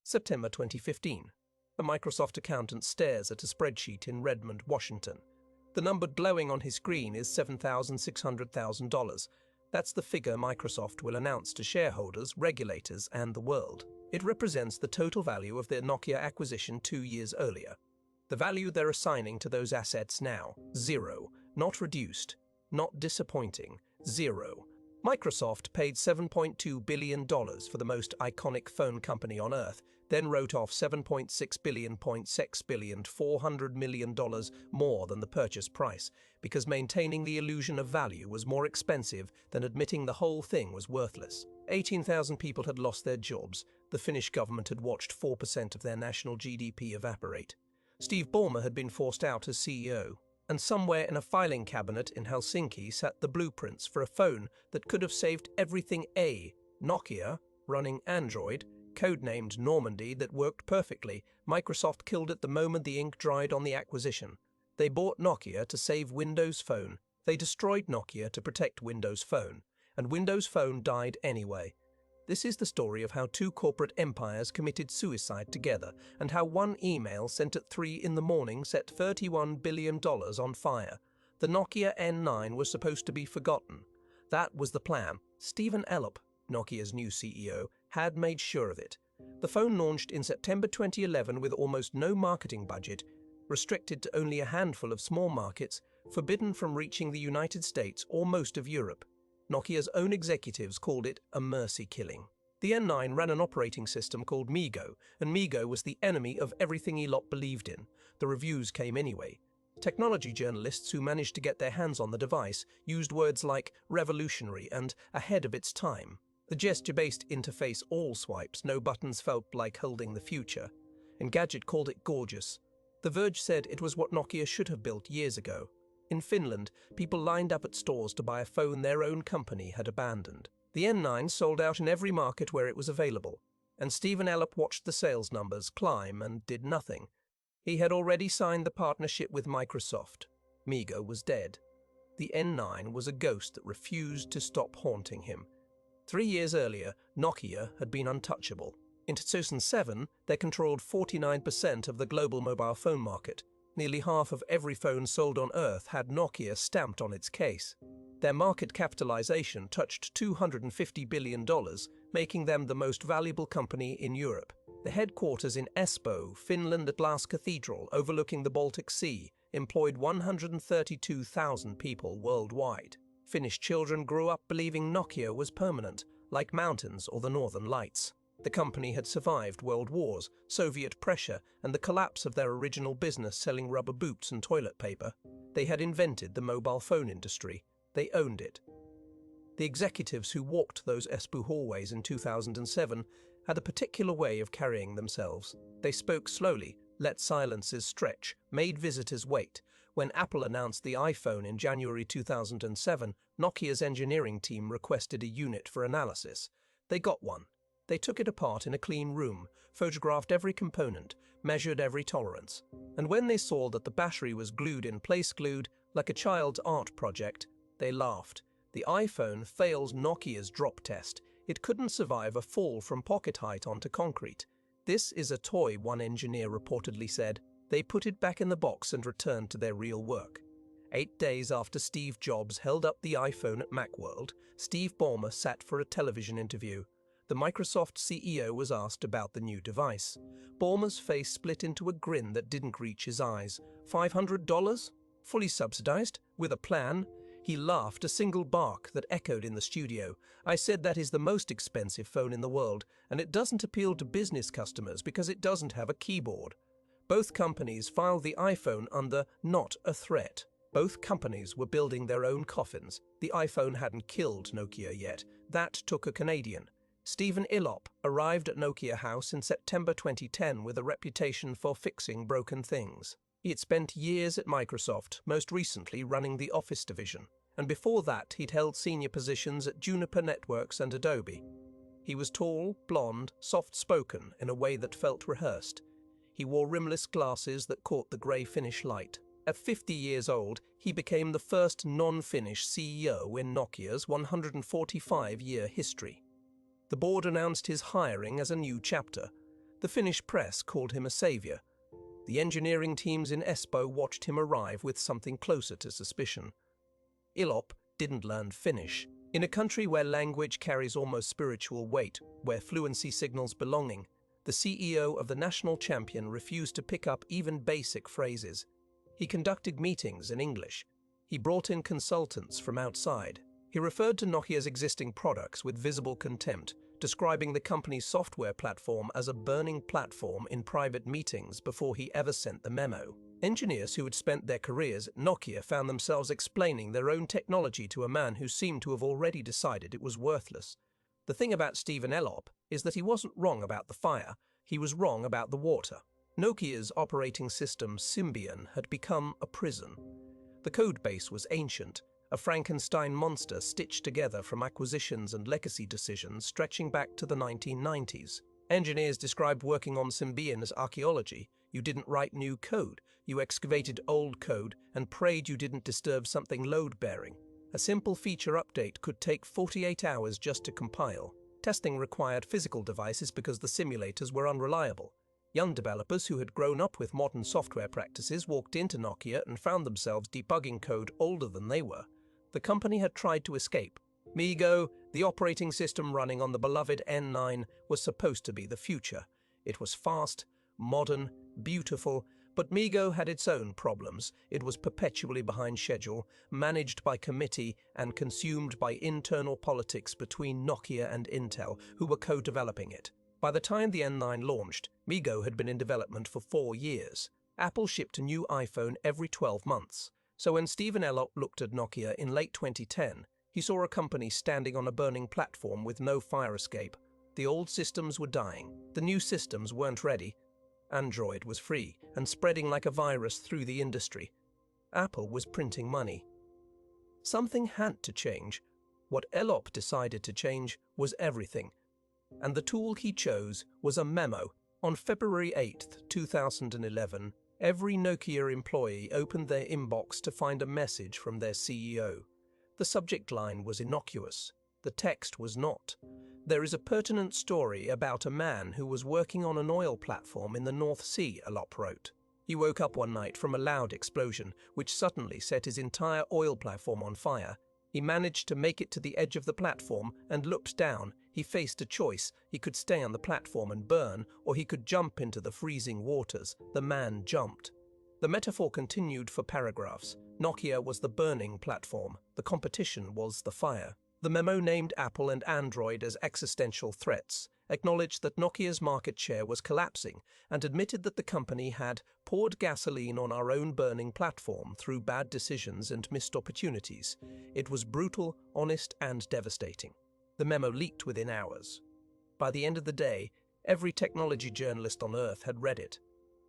September 2015. A Microsoft accountant stares at a spreadsheet in Redmond, Washington. The number glowing on his screen is $7,600,000. That's the figure Microsoft will announce to shareholders, regulators, and the world. It represents the total value of their Nokia acquisition 2 years earlier. The value they're assigning to those assets now, zero. Not reduced, not disappointing, zero. Microsoft paid $7.2 billion for the most iconic phone company on Earth, then wrote off $7.6 billion, $400 million more than the purchase price, because maintaining the illusion of value was more expensive than admitting the whole thing was worthless. 18,000 people had lost their jobs. The Finnish government had watched 4% of their national GDP evaporate. Steve Ballmer had been forced out as CEO. And somewhere in a filing cabinet in Helsinki sat the blueprints for a phone that could have saved everything. A Nokia, running Android, codenamed Normandy, that worked perfectly. Microsoft killed it the moment the ink dried on the acquisition. They bought Nokia to save Windows Phone. They destroyed Nokia to protect Windows Phone. And Windows Phone died anyway. This is the story of how two corporate empires committed suicide together, and how one email sent at 3 in the morning set $31 billion on fire. The Nokia N9 was supposed to be forgotten. That was the plan. Stephen Elop, Nokia's new CEO, had made sure of it. The phone launched in September 2011 with almost no marketing budget, restricted to only a handful of small markets, forbidden from reaching the United States or most of Europe. Nokia's own executives called it a mercy killing. The N9 ran an operating system called mego, and mego was the enemy of everything Elop believed in. The reviews came anyway. Technology journalists who managed to get their hands on the device used words like revolutionary and ahead of its time. The gesture-based interface, all swipes, no buttons, felt like holding the future. Engadget called it gorgeous. The Verge said it was what Nokia should have built years ago. In Finland, people lined up at stores to buy a phone their own company had abandoned. The N9 sold out in every market where it was available, and Stephen Elop watched the sales numbers climb and did nothing. He had already signed the partnership with Microsoft. mego was dead. The N9 was a ghost that refused to stop haunting him. 3 years earlier, Nokia had been untouchable. In 2007, they controlled 49% of the global mobile phone market. Nearly half of every phone sold on Earth had Nokia stamped on its case. Their market capitalization touched $250 billion, making them the most valuable company in Europe. The headquarters in Espoo, Finland, at Last Cathedral, overlooking the Baltic Sea, employed 132,000 people worldwide. Finnish children grew up believing Nokia was permanent, like mountains or the Northern Lights. The company had survived world wars, Soviet pressure, and the collapse of their original business selling rubber boots and toilet paper. They had invented the mobile phone industry. They owned it. The executives who walked those Espoo hallways in 2007 had a particular way of carrying themselves. They spoke slowly, let silences stretch, made visitors wait. When Apple announced the iPhone in January 2007, Nokia's engineering team requested a unit for analysis. They got one. They took it apart in a clean room, photographed every component, measured every tolerance. And when they saw that the battery was glued in place, glued like a child's art project, they laughed. The iPhone failed Nokia's drop test. It couldn't survive a fall from pocket height onto concrete. This is a toy, one engineer reportedly said. They put it back in the box and returned to their real work. 8 days after Steve Jobs held up the iPhone at Macworld, Steve Ballmer sat for a television interview. The Microsoft CEO was asked about the new device. Ballmer's face split into a grin that didn't reach his eyes. $500? Fully subsidized? With a plan? He laughed, a single bark that echoed in the studio. I said that is the most expensive phone in the world, and it doesn't appeal to business customers because it doesn't have a keyboard. Both companies filed the iPhone under not a threat. Both companies were building their own coffins. The iPhone hadn't killed Nokia yet. That took a Canadian. Stephen Elop arrived at Nokia House in September 2010 with a reputation for fixing broken things. He had spent years at Microsoft, most recently running the Office division, and before that he'd held senior positions at Juniper Networks and Adobe. He was tall, blonde, soft-spoken in a way that felt rehearsed. He wore rimless glasses that caught the grey Finnish light. At 50 years old, he became the first non-Finnish CEO in Nokia's 145-year history. The board announced his hiring as a new chapter. The Finnish press called him a savior. The engineering teams in Espoo watched him arrive with something closer to suspicion. Elop didn't learn Finnish. In a country where language carries almost spiritual weight, where fluency signals belonging, the CEO of the national champion refused to pick up even basic phrases. He conducted meetings in English. He brought in consultants from outside. He referred to Nokia's existing products with visible contempt, describing the company's software platform as a burning platform in private meetings before he ever sent the memo. Engineers who had spent their careers at Nokia found themselves explaining their own technology to a man who seemed to have already decided it was worthless. The thing about Stephen Elop is that he wasn't wrong about the fire, he was wrong about the water. Nokia's operating system Symbian had become a prison. The code base was ancient, a Frankenstein monster stitched together from acquisitions and legacy decisions stretching back to the 1990s. Engineers described working on Symbian as archaeology. You didn't write new code, you excavated old code and prayed you didn't disturb something load-bearing. A simple feature update could take 48 hours just to compile. Testing required physical devices because the simulators were unreliable. Young developers who had grown up with modern software practices walked into Nokia and found themselves debugging code older than they were. The company had tried to escape. MeGo, the operating system running on the beloved N9, was supposed to be the future. It was fast, modern, beautiful, but MeGo had its own problems. It was perpetually behind schedule, managed by committee, and consumed by internal politics between Nokia and Intel, who were co-developing it. By the time the N9 launched, MeGo had been in development for 4 years. Apple shipped a new iPhone every 12 months. So when Stephen Elop looked at Nokia in late 2010, he saw a company standing on a burning platform with no fire escape. The old systems were dying. The new systems weren't ready. Android was free and spreading like a virus through the industry. Apple was printing money. Something had to change. What Elop decided to change was everything. And the tool he chose was a memo. On February 8, 2011, every Nokia employee opened their inbox to find a message from their CEO. The subject line was innocuous. The text was not. There is a pertinent story about a man who was working on an oil platform in the North Sea, Elop wrote. He woke up one night from a loud explosion, which suddenly set his entire oil platform on fire. He managed to make it to the edge of the platform and looked down. He faced a choice. He could stay on the platform and burn, or he could jump into the freezing waters. The man jumped. The metaphor continued for paragraphs. Nokia was the burning platform. The competition was the fire. The memo named Apple and Android as existential threats, acknowledged that Nokia's market share was collapsing, and admitted that the company had poured gasoline on our own burning platform through bad decisions and missed opportunities. It was brutal, honest, and devastating. The memo leaked within hours. By the end of the day, every technology journalist on Earth had read it.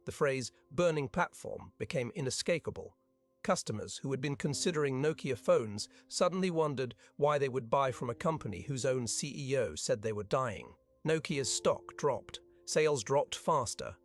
The phrase burning platform became inescapable. Customers who had been considering Nokia phones suddenly wondered why they would buy from a company whose own CEO said they were dying. Nokia's stock dropped. Sales dropped faster.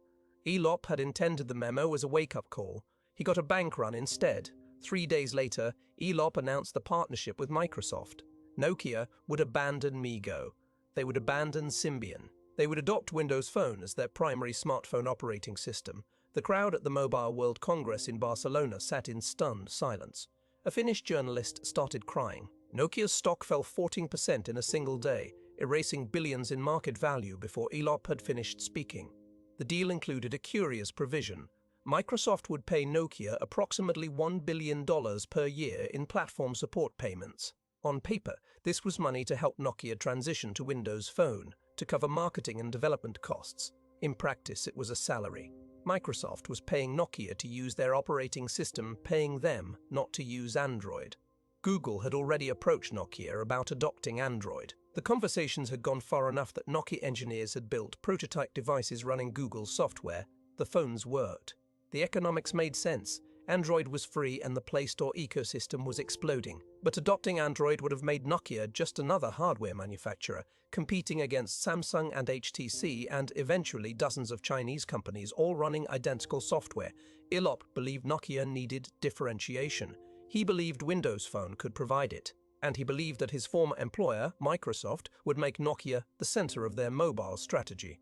Elop had intended the memo as a wake-up call. He got a bank run instead. 3 days later, Elop announced the partnership with Microsoft. Nokia would abandon MeGo. They would abandon Symbian. They would adopt Windows Phone as their primary smartphone operating system. The crowd at the Mobile World Congress in Barcelona sat in stunned silence. A Finnish journalist started crying. Nokia's stock fell 14% in a single day, erasing billions in market value before Elop had finished speaking. The deal included a curious provision. Microsoft would pay Nokia approximately $1 billion per year in platform support payments. On paper, this was money to help Nokia transition to Windows Phone, to cover marketing and development costs. In practice, it was a salary. Microsoft was paying Nokia to use their operating system, paying them not to use Android. Google had already approached Nokia about adopting Android. The conversations had gone far enough that Nokia engineers had built prototype devices running Google's software. The phones worked. The economics made sense. Android was free and the Play Store ecosystem was exploding. But adopting Android would have made Nokia just another hardware manufacturer, competing against Samsung and HTC and eventually dozens of Chinese companies all running identical software. Elop believed Nokia needed differentiation. He believed Windows Phone could provide it. And he believed that his former employer, Microsoft, would make Nokia the center of their mobile strategy.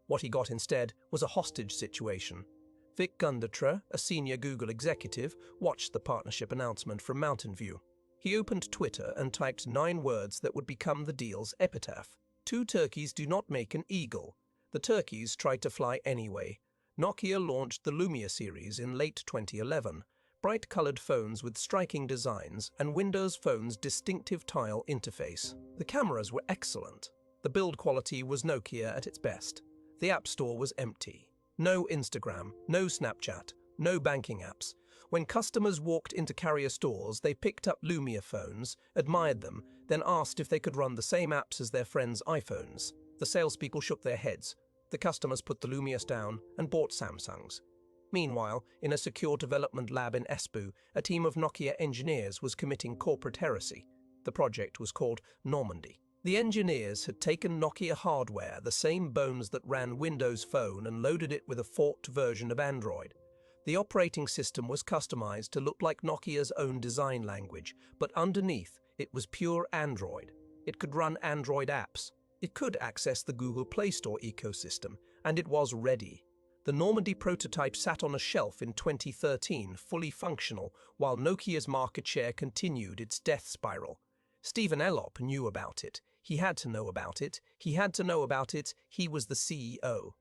What he got instead was a hostage situation. Vic Gundertra, a senior Google executive, watched the partnership announcement from Mountain View. He opened Twitter and typed 9 words that would become the deal's epitaph. "Two turkeys do not make an eagle." The turkeys tried to fly anyway. Nokia launched the Lumia series in late 2011, bright-colored phones with striking designs and Windows Phone's distinctive tile interface. The cameras were excellent. The build quality was Nokia at its best. The App Store was empty. No Instagram, no Snapchat, no banking apps. When customers walked into carrier stores, they picked up Lumia phones, admired them, then asked if they could run the same apps as their friends' iPhones. The salespeople shook their heads. The customers put the Lumias down and bought Samsungs. Meanwhile, in a secure development lab in Espoo, a team of Nokia engineers was committing corporate heresy. The project was called Normandy. The engineers had taken Nokia hardware, the same bones that ran Windows Phone, and loaded it with a forked version of Android. The operating system was customized to look like Nokia's own design language, but underneath, it was pure Android. It could run Android apps. It could access the Google Play Store ecosystem, and it was ready. The Normandy prototype sat on a shelf in 2013, fully functional, while Nokia's market share continued its death spiral. Stephen Elop knew about it. He had to know about it. He had to know about it. He was the CEO.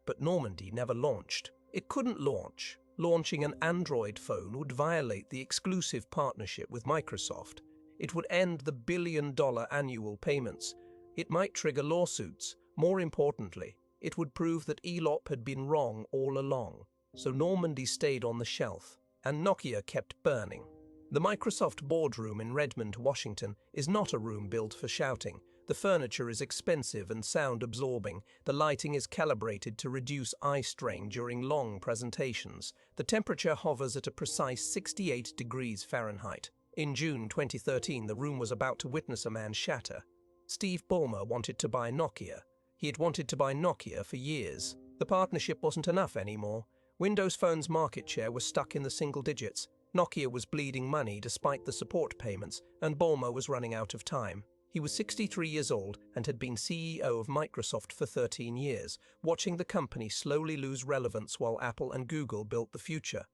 But Normandy never launched. It couldn't launch. Launching an Android phone would violate the exclusive partnership with Microsoft. It would end the billion-dollar annual payments. It might trigger lawsuits. More importantly, it would prove that Elop had been wrong all along. So Normandy stayed on the shelf, and Nokia kept burning. The Microsoft boardroom in Redmond, Washington, is not a room built for shouting. The furniture is expensive and sound-absorbing. The lighting is calibrated to reduce eye strain during long presentations. The temperature hovers at a precise 68 degrees Fahrenheit. In June 2013, the room was about to witness a man shatter. Steve Ballmer wanted to buy Nokia. He had wanted to buy Nokia for years. The partnership wasn't enough anymore. Windows Phone's market share was stuck in the single digits. Nokia was bleeding money despite the support payments, and Ballmer was running out of time. He was 63 years old and had been CEO of Microsoft for 13 years, watching the company slowly lose relevance while Apple and Google built the future.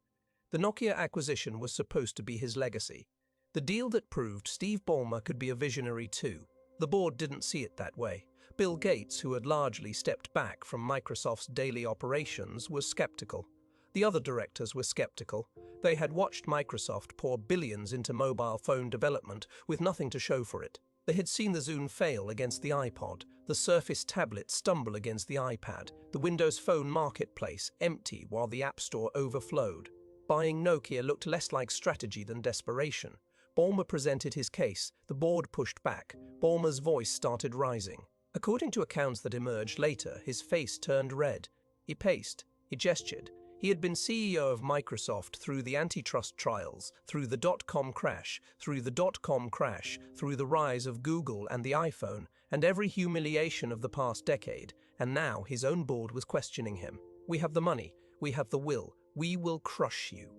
The Nokia acquisition was supposed to be his legacy. The deal that proved Steve Ballmer could be a visionary too. The board didn't see it that way. Bill Gates, who had largely stepped back from Microsoft's daily operations, was skeptical. The other directors were skeptical. They had watched Microsoft pour billions into mobile phone development with nothing to show for it. They had seen the Zune fail against the iPod, the Surface tablet stumble against the iPad, the Windows Phone marketplace empty while the App Store overflowed. Buying Nokia looked less like strategy than desperation. Ballmer presented his case. The board pushed back. Ballmer's voice started rising. According to accounts that emerged later, his face turned red. He paced. He gestured. He had been CEO of Microsoft through the antitrust trials, through the dot-com crash, through the rise of Google and the iPhone, and every humiliation of the past decade, and now his own board was questioning him. "We have the money. We have the will. We will crush you."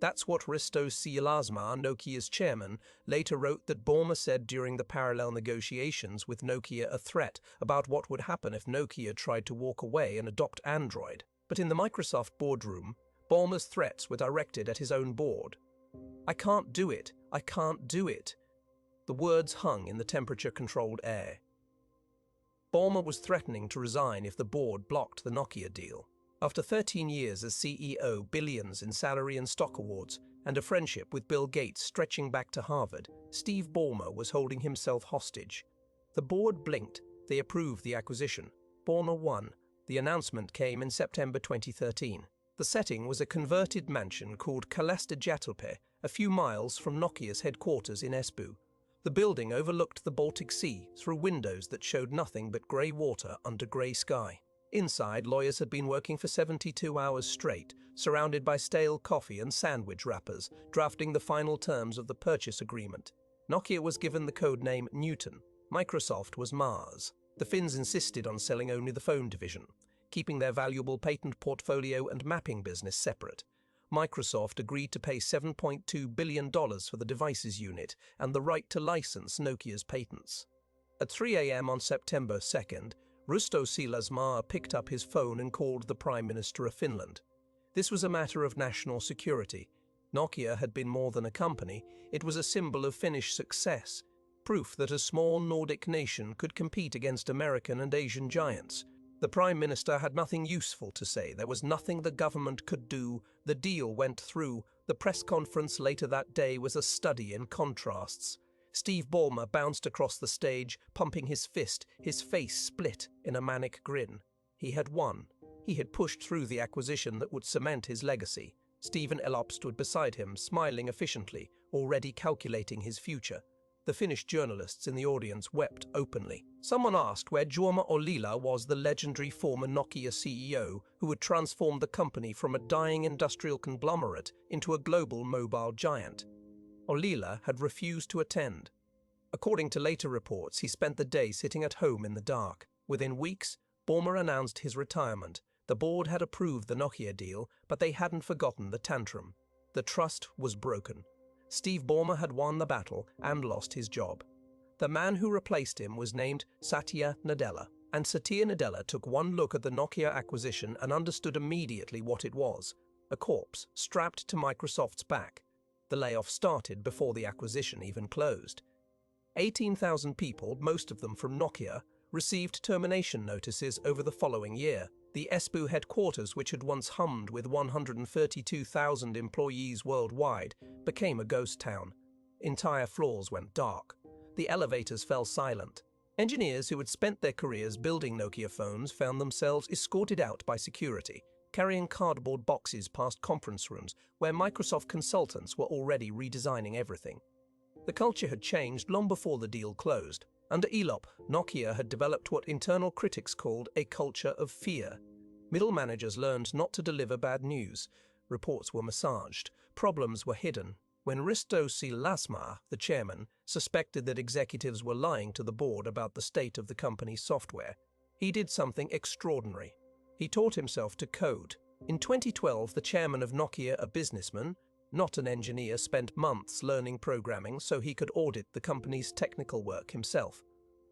That's what Risto Siilasmaa, Nokia's chairman, later wrote that Ballmer said during the parallel negotiations with Nokia, a threat about what would happen if Nokia tried to walk away and adopt Android. But in the Microsoft boardroom, Ballmer's threats were directed at his own board. "I can't do it. I can't do it." The words hung in the temperature-controlled air. Ballmer was threatening to resign if the board blocked the Nokia deal. After 13 years as CEO, billions in salary and stock awards, and a friendship with Bill Gates stretching back to Harvard, Steve Ballmer was holding himself hostage. The board blinked. They approved the acquisition. Ballmer won. The announcement came in September 2013. The setting was a converted mansion called Kalasta Jatulpe, a few miles from Nokia's headquarters in Espoo. The building overlooked the Baltic Sea through windows that showed nothing but grey water under grey sky. Inside, lawyers had been working for 72 hours straight, surrounded by stale coffee and sandwich wrappers, drafting the final terms of the purchase agreement. Nokia was given the code name Newton. Microsoft was Mars. The Finns insisted on selling only the phone division, keeping their valuable patent portfolio and mapping business separate. Microsoft agreed to pay $7.2 billion for the devices unit and the right to license Nokia's patents. At 3 a.m. on September 2nd, Rusto Siilasmaa picked up his phone and called the Prime Minister of Finland. This was a matter of national security. Nokia had been more than a company, it was a symbol of Finnish success, proof that a small Nordic nation could compete against American and Asian giants. The Prime Minister had nothing useful to say, there was nothing the government could do, the deal went through. The press conference later that day was a study in contrasts. Steve Ballmer bounced across the stage, pumping his fist, his face split in a manic grin. He had won. He had pushed through the acquisition that would cement his legacy. Stephen Elop stood beside him, smiling efficiently, already calculating his future. The Finnish journalists in the audience wept openly. Someone asked where Jorma Ollila was, the legendary former Nokia CEO who had transformed the company from a dying industrial conglomerate into a global mobile giant. Ollila had refused to attend. According to later reports, he spent the day sitting at home in the dark. Within weeks, Ballmer announced his retirement. The board had approved the Nokia deal, but they hadn't forgotten the tantrum. The trust was broken. Steve Ballmer had won the battle and lost his job. The man who replaced him was named Satya Nadella, and Satya Nadella took one look at the Nokia acquisition and understood immediately what it was: a corpse strapped to Microsoft's back. The layoff started before the acquisition even closed. 18,000 people, most of them from Nokia, received termination notices over the following year. The Espoo headquarters, which had once hummed with 132,000 employees worldwide, became a ghost town. Entire floors went dark. The elevators fell silent. Engineers who had spent their careers building Nokia phones found themselves escorted out by security, carrying cardboard boxes past conference rooms where Microsoft consultants were already redesigning everything. The culture had changed long before the deal closed. Under Elop, Nokia had developed what internal critics called a culture of fear. Middle managers learned not to deliver bad news. Reports were massaged. Problems were hidden. When Risto Siilasmaa, the chairman, suspected that executives were lying to the board about the state of the company's software, he did something extraordinary. He taught himself to code. In 2012, the chairman of Nokia, a businessman, not an engineer, spent months learning programming so he could audit the company's technical work himself.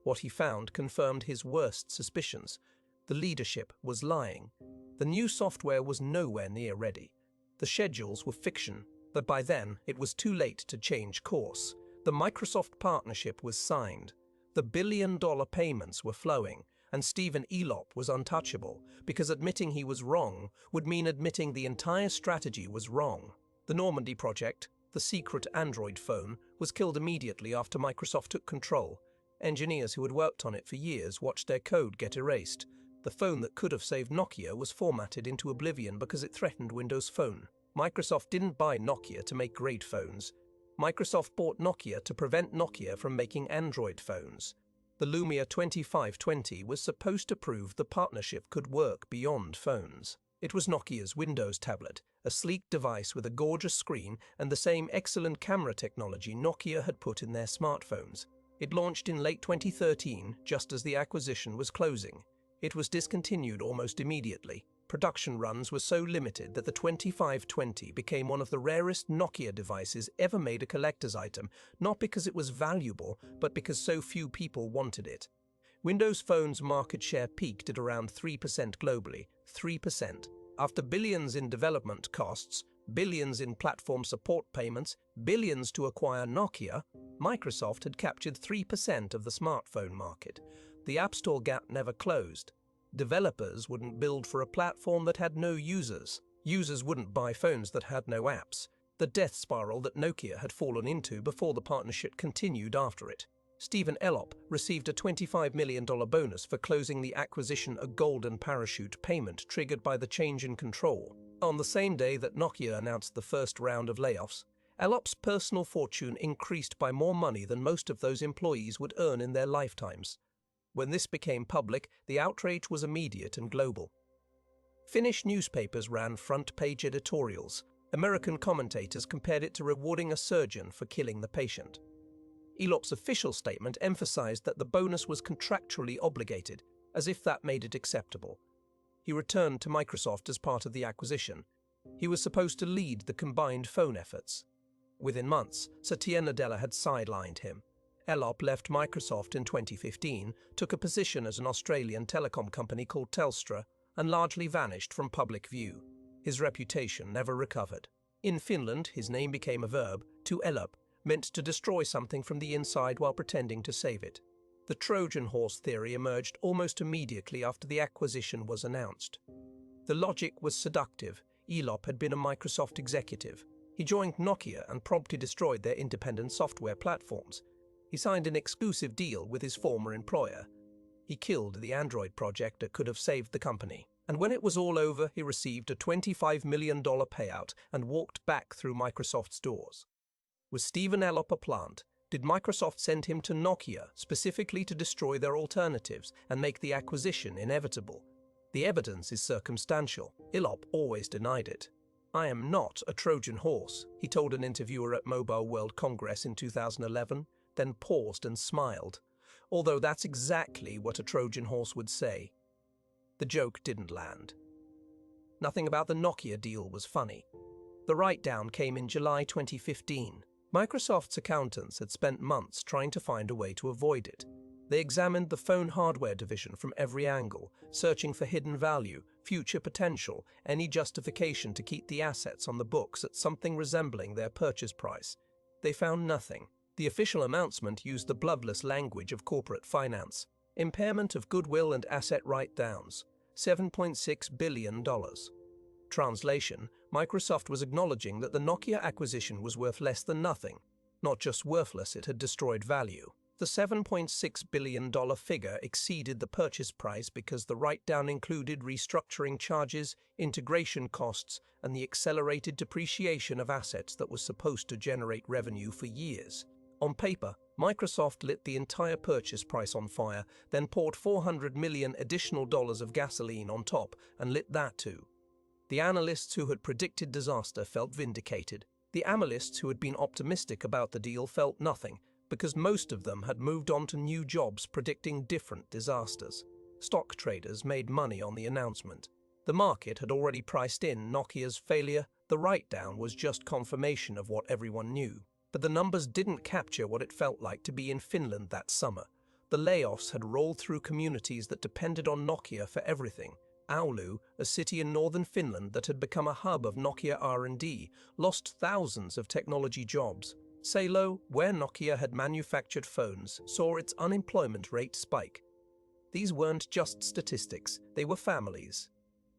What he found confirmed his worst suspicions. The leadership was lying. The new software was nowhere near ready. The schedules were fiction, but by then it was too late to change course. The Microsoft partnership was signed. The billion-dollar payments were flowing, and Stephen Elop was untouchable, because admitting he was wrong would mean admitting the entire strategy was wrong. The Normandy project, the secret Android phone, was killed immediately after Microsoft took control. Engineers who had worked on it for years watched their code get erased. The phone that could have saved Nokia was formatted into oblivion because it threatened Windows Phone. Microsoft didn't buy Nokia to make great phones. Microsoft bought Nokia to prevent Nokia from making Android phones. The Lumia 2520 was supposed to prove the partnership could work beyond phones. It was Nokia's Windows tablet, a sleek device with a gorgeous screen and the same excellent camera technology Nokia had put in their smartphones. It launched in late 2013, just as the acquisition was closing. It was discontinued almost immediately. Production runs were so limited that the 2520 became one of the rarest Nokia devices ever made a collector's item, not because it was valuable, but because so few people wanted it. Windows Phone's market share peaked at around 3% globally, 3%. After billions in development costs, billions in platform support payments, billions to acquire Nokia, Microsoft had captured 3% of the smartphone market. The App Store gap never closed. Developers wouldn't build for a platform that had no users. Users wouldn't buy phones that had no apps. The death spiral that Nokia had fallen into before the partnership continued after it. Stephen Elop received a $25 million bonus for closing the acquisition, a golden parachute payment triggered by the change in control. On the same day that Nokia announced the first round of layoffs, Elop's personal fortune increased by more money than most of those employees would earn in their lifetimes. When this became public, the outrage was immediate and global. Finnish newspapers ran front-page editorials. American commentators compared it to rewarding a surgeon for killing the patient. Elop's official statement emphasized that the bonus was contractually obligated, as if that made it acceptable. He returned to Microsoft as part of the acquisition. He was supposed to lead the combined phone efforts. Within months, Satya Nadella had sidelined him. Elop left Microsoft in 2015, took a position at an Australian telecom company called Telstra, and largely vanished from public view. His reputation never recovered. In Finland, his name became a verb, to elop, meant to destroy something from the inside while pretending to save it. The Trojan Horse theory emerged almost immediately after the acquisition was announced. The logic was seductive. Elop had been a Microsoft executive. He joined Nokia and promptly destroyed their independent software platforms. He signed an exclusive deal with his former employer. He killed the Android project that could have saved the company. And when it was all over, he received a $25 million payout and walked back through Microsoft's doors. Was Stephen Elop a plant? Did Microsoft send him to Nokia specifically to destroy their alternatives and make the acquisition inevitable? The evidence is circumstantial. Elop always denied it. "I am not a Trojan horse," he told an interviewer at Mobile World Congress in 2011, then paused and smiled. Although that's exactly what a Trojan horse would say. The joke didn't land. Nothing about the Nokia deal was funny. The write-down came in July 2015. Microsoft's accountants had spent months trying to find a way to avoid it. They examined the phone hardware division from every angle, searching for hidden value, future potential, any justification to keep the assets on the books at something resembling their purchase price. They found nothing. The official announcement used the bloodless language of corporate finance. Impairment of goodwill and asset write-downs, $7.6 billion. Translation: Microsoft was acknowledging that the Nokia acquisition was worth less than nothing. Not just worthless, it had destroyed value. The $7.6 billion figure exceeded the purchase price because the write-down included restructuring charges, integration costs, and the accelerated depreciation of assets that was supposed to generate revenue for years. On paper, Microsoft lit the entire purchase price on fire, then poured $400 million additional dollars of gasoline on top and lit that too. The analysts who had predicted disaster felt vindicated. The analysts who had been optimistic about the deal felt nothing, because most of them had moved on to new jobs predicting different disasters. Stock traders made money on the announcement. The market had already priced in Nokia's failure. The write-down was just confirmation of what everyone knew. But the numbers didn't capture what it felt like to be in Finland that summer. The layoffs had rolled through communities that depended on Nokia for everything. Oulu, a city in northern Finland that had become a hub of Nokia R&D, lost thousands of technology jobs. Salo, where Nokia had manufactured phones, saw its unemployment rate spike. These weren't just statistics, they were families.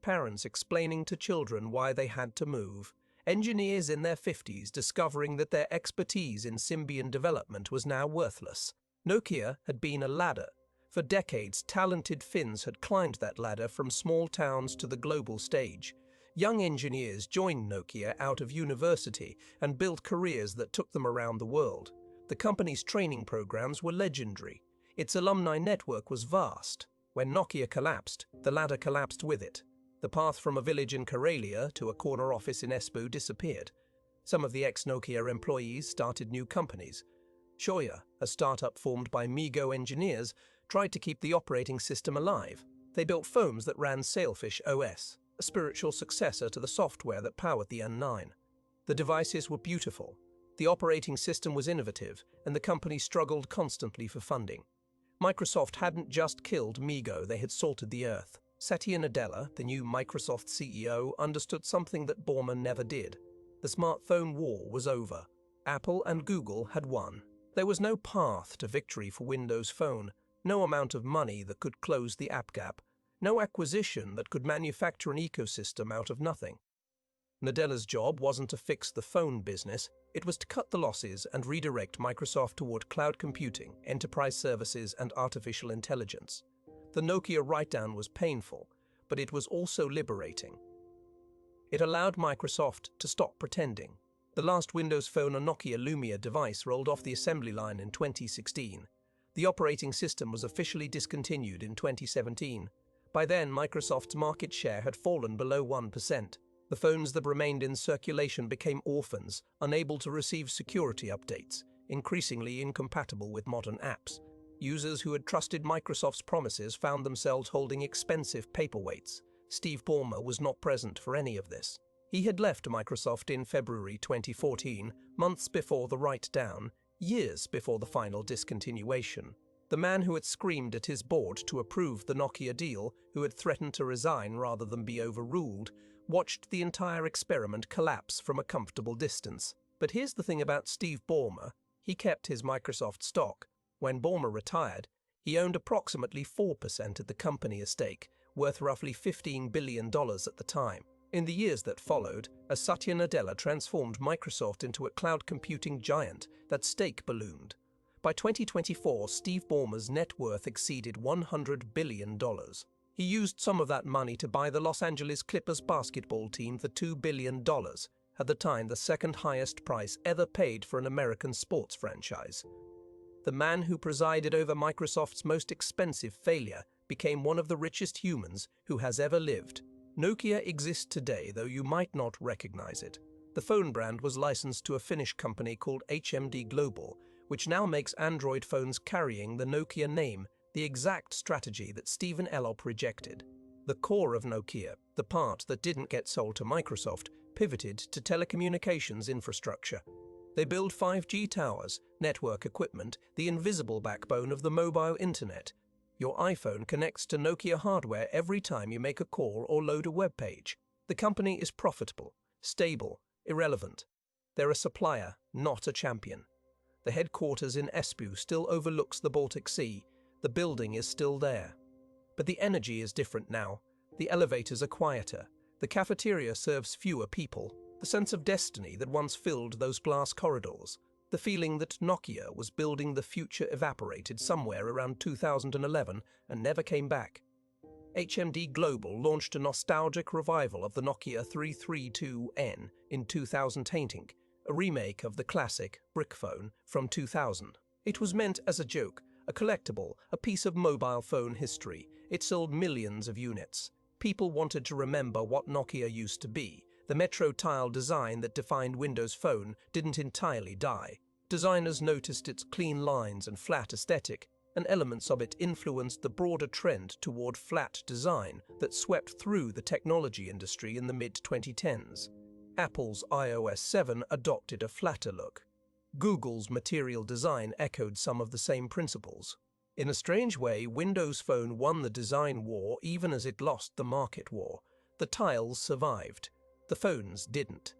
Parents explaining to children why they had to move. Engineers in their 50s discovering that their expertise in Symbian development was now worthless. Nokia had been a ladder. For decades, talented Finns had climbed that ladder from small towns to the global stage. Young engineers joined Nokia out of university and built careers that took them around the world. The company's training programs were legendary. Its alumni network was vast. When Nokia collapsed, the ladder collapsed with it. The path from a village in Karelia to a corner office in Espoo disappeared. Some of the ex-Nokia employees started new companies. Shoya, a startup formed by Mego engineers, tried to keep the operating system alive. They built phones that ran Sailfish OS, a spiritual successor to the software that powered the N9. The devices were beautiful. The operating system was innovative, and the company struggled constantly for funding. Microsoft hadn't just killed Mego, they had salted the earth. Satya Nadella, the new Microsoft CEO, understood something that Ballmer never did. The smartphone war was over. Apple and Google had won. There was no path to victory for Windows Phone, no amount of money that could close the app gap, no acquisition that could manufacture an ecosystem out of nothing. Nadella's job wasn't to fix the phone business, it was to cut the losses and redirect Microsoft toward cloud computing, enterprise services, and artificial intelligence. The Nokia write-down was painful, but it was also liberating. It allowed Microsoft to stop pretending. The last Windows Phone, a Nokia Lumia device, rolled off the assembly line in 2016. The operating system was officially discontinued in 2017. By then, Microsoft's market share had fallen below 1%. The phones that remained in circulation became orphans, unable to receive security updates, increasingly incompatible with modern apps. Users who had trusted Microsoft's promises found themselves holding expensive paperweights. Steve Ballmer was not present for any of this. He had left Microsoft in February 2014, months before the write-down. years before the final discontinuation. The man who had screamed at his board to approve the Nokia deal, who had threatened to resign rather than be overruled, watched the entire experiment collapse from a comfortable distance. But here's the thing about Steve Ballmer. He kept his Microsoft stock. When Ballmer retired, he owned approximately 4% of the company estate, worth roughly $15 billion at the time. In the years that followed, Satya Nadella transformed Microsoft into a cloud computing giant that stake ballooned. By 2024, Steve Ballmer's net worth exceeded $100 billion. He used some of that money to buy the Los Angeles Clippers basketball team for $2 billion, at the time the second highest price ever paid for an American sports franchise. The man who presided over Microsoft's most expensive failure became one of the richest humans who has ever lived. Nokia exists today, though you might not recognize it. The phone brand was licensed to a Finnish company called HMD Global, which now makes Android phones carrying the Nokia name, the exact strategy that Stephen Elop rejected. The core of Nokia, the part that didn't get sold to Microsoft, pivoted to telecommunications infrastructure. They build 5G towers, network equipment, the invisible backbone of the mobile internet. Your iPhone connects to Nokia hardware every time you make a call or load a web page. The company is profitable, stable, irrelevant. They're a supplier, not a champion. The headquarters in Espoo still overlooks the Baltic Sea. The building is still there. But the energy is different now. The elevators are quieter. The cafeteria serves fewer people. The sense of destiny that once filled those glass corridors. The feeling that Nokia was building the future evaporated somewhere around 2011 and never came back. HMD Global launched a nostalgic revival of the Nokia 332N in 2018, a remake of the classic brick phone from 2000. It was meant as a joke, a collectible, a piece of mobile phone history. It sold millions of units. People wanted to remember what Nokia used to be. The Metro tile design that defined Windows Phone didn't entirely die. Designers noticed its clean lines and flat aesthetic, and elements of it influenced the broader trend toward flat design that swept through the technology industry in the mid-2010s. Apple's iOS 7 adopted a flatter look. Google's material design echoed some of the same principles. In a strange way, Windows Phone won the design war even as it lost the market war. The tiles survived. The phones didn't.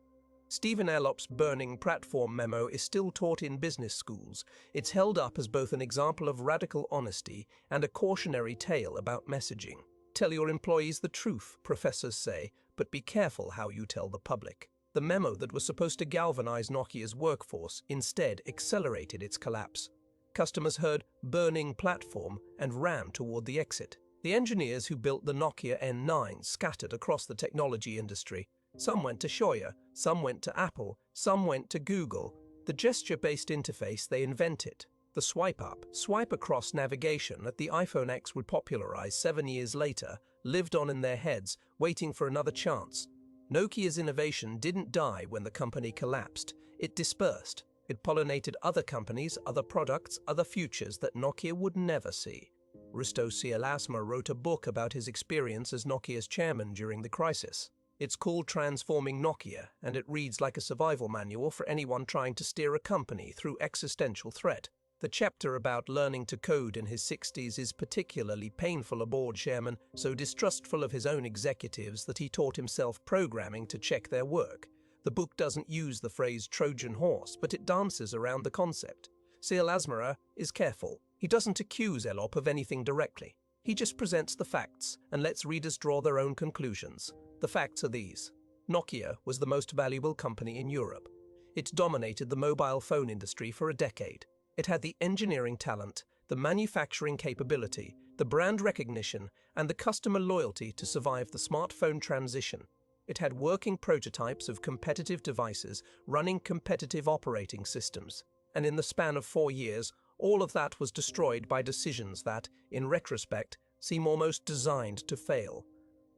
Stephen Elop's burning platform memo is still taught in business schools. It's held up as both an example of radical honesty and a cautionary tale about messaging. Tell your employees the truth, professors say, but be careful how you tell the public. The memo that was supposed to galvanize Nokia's workforce instead accelerated its collapse. Customers heard burning platform and ran toward the exit. The engineers who built the Nokia N9 scattered across the technology industry. Some went to Shoya, some went to Apple, some went to Google. The gesture-based interface they invented, the swipe-up, swipe-across navigation that the iPhone X would popularize 7 years later, lived on in their heads, waiting for another chance. Nokia's innovation didn't die when the company collapsed. It dispersed. It pollinated other companies, other products, other futures that Nokia would never see. Risto Siilasmaa wrote a book about his experience as Nokia's chairman during the crisis. It's called Transforming Nokia, and it reads like a survival manual for anyone trying to steer a company through existential threat. The chapter about learning to code in his 60s is particularly painful. A board chairman so distrustful of his own executives that he taught himself programming to check their work. The book doesn't use the phrase Trojan Horse, but it dances around the concept. Siilasmaa is careful. He doesn't accuse Elop of anything directly. He just presents the facts and lets readers draw their own conclusions. The facts are these. Nokia was the most valuable company in Europe. It dominated the mobile phone industry for a decade. It had the engineering talent, the manufacturing capability, the brand recognition, and the customer loyalty to survive the smartphone transition. It had working prototypes of competitive devices running competitive operating systems. And in the span of 4 years, all of that was destroyed by decisions that, in retrospect, seem almost designed to fail.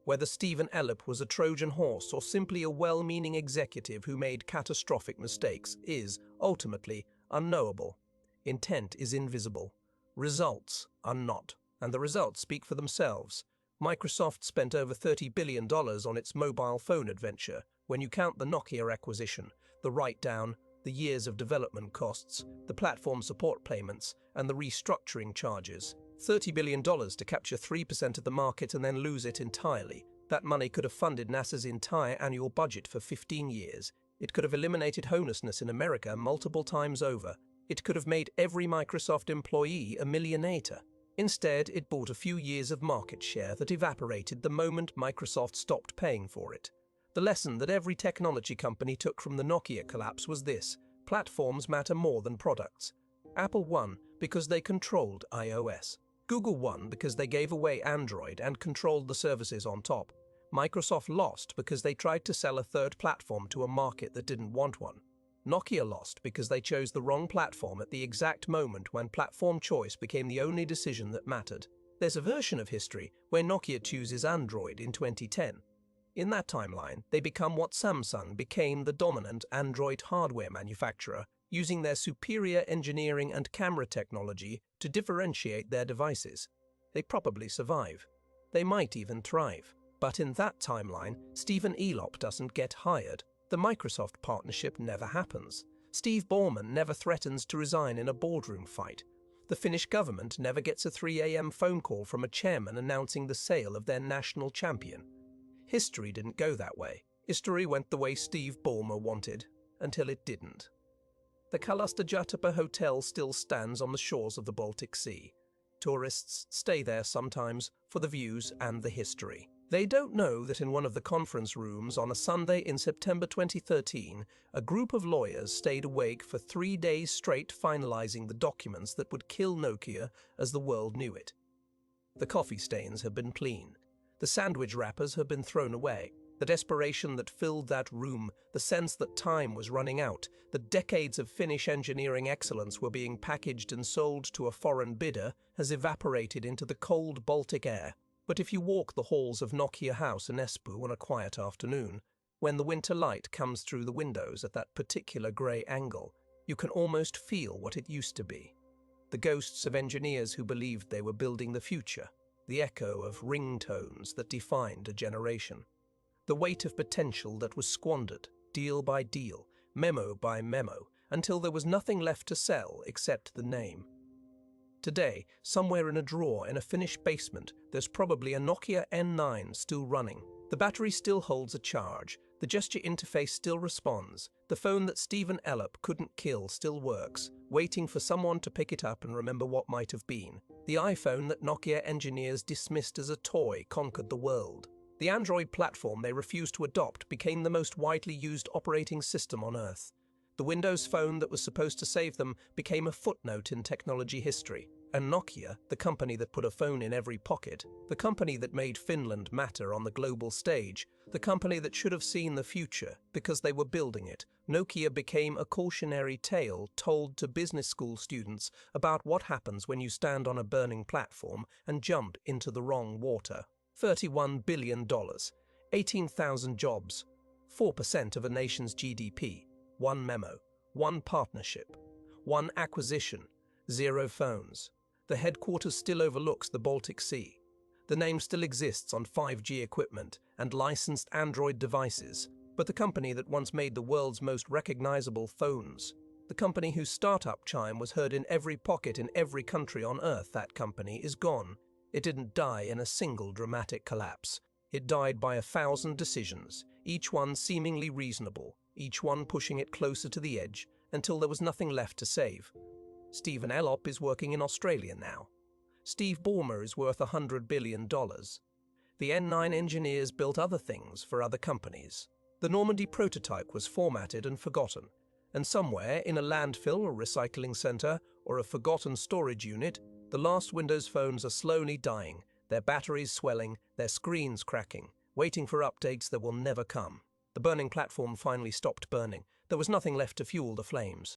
Whether Stephen Elop was a Trojan horse or simply a well-meaning executive who made catastrophic mistakes is, ultimately, unknowable. Intent is invisible. Results are not, and the results speak for themselves. Microsoft spent over $30 billion on its mobile phone adventure when you count the Nokia acquisition, the write-down, the years of development costs, the platform support payments, and the restructuring charges. $30 billion to capture 3% of the market and then lose it entirely. That money could have funded NASA's entire annual budget for 15 years. It could have eliminated homelessness in America multiple times over. It could have made every Microsoft employee a millionaire. Instead, it bought a few years of market share that evaporated the moment Microsoft stopped paying for it. The lesson that every technology company took from the Nokia collapse was this: platforms matter more than products. Apple won because they controlled iOS. Google won because they gave away Android and controlled the services on top. Microsoft lost because they tried to sell a third platform to a market that didn't want one. Nokia lost because they chose the wrong platform at the exact moment when platform choice became the only decision that mattered. There's a version of history where Nokia chooses Android in 2010. In that timeline, they become what Samsung became, the dominant Android hardware manufacturer, using their superior engineering and camera technology to differentiate their devices. They probably survive. They might even thrive. But in that timeline, Stephen Elop doesn't get hired. The Microsoft partnership never happens. Steve Ballmer never threatens to resign in a boardroom fight. The Finnish government never gets a 3 a.m. phone call from a chairman announcing the sale of their national champion. History didn't go that way. History went the way Steve Ballmer wanted, until it didn't. The Kalastajärvi Hotel still stands on the shores of the Baltic Sea. Tourists stay there sometimes for the views and the history. They don't know that in one of the conference rooms on a Sunday in September 2013, a group of lawyers stayed awake for 3 days straight finalizing the documents that would kill Nokia as the world knew it. The coffee stains have been clean. The sandwich wrappers have been thrown away. The desperation that filled that room, the sense that time was running out, that decades of Finnish engineering excellence were being packaged and sold to a foreign bidder, has evaporated into the cold Baltic air. But if you walk the halls of Nokia House in Espoo on a quiet afternoon, when the winter light comes through the windows at that particular grey angle, you can almost feel what it used to be. The ghosts of engineers who believed they were building the future, the echo of ringtones that defined a generation. The weight of potential that was squandered, deal by deal, memo by memo, until there was nothing left to sell except the name. Today, somewhere in a drawer in a Finnish basement, there's probably a Nokia N9 still running. The battery still holds a charge, the gesture interface still responds, the phone that Stephen Elop couldn't kill still works, waiting for someone to pick it up and remember what might have been. The iPhone that Nokia engineers dismissed as a toy conquered the world. The Android platform they refused to adopt became the most widely used operating system on Earth. The Windows Phone that was supposed to save them became a footnote in technology history. And Nokia, the company that put a phone in every pocket, the company that made Finland matter on the global stage, the company that should have seen the future because they were building it, Nokia became a cautionary tale told to business school students about what happens when you stand on a burning platform and jump into the wrong water. $31 billion, 18,000 jobs, 4% of a nation's GDP. One memo, one partnership, one acquisition, 0 phones. The headquarters still overlooks the Baltic Sea. The name still exists on 5G equipment and licensed Android devices, but the company that once made the world's most recognizable phones, the company whose startup chime was heard in every pocket in every country on Earth, that company is gone. It didn't die in a single dramatic collapse. It died by 1,000 decisions, each one seemingly reasonable, each one pushing it closer to the edge until there was nothing left to save. Stephen Elop is working in Australia now. Steve Ballmer is worth $100 billion. The N9 engineers built other things for other companies. The Normandy prototype was formatted and forgotten, and somewhere in a landfill or recycling center or a forgotten storage unit, the last Windows phones are slowly dying, their batteries swelling, their screens cracking, waiting for updates that will never come. The burning platform finally stopped burning. There was nothing left to fuel the flames.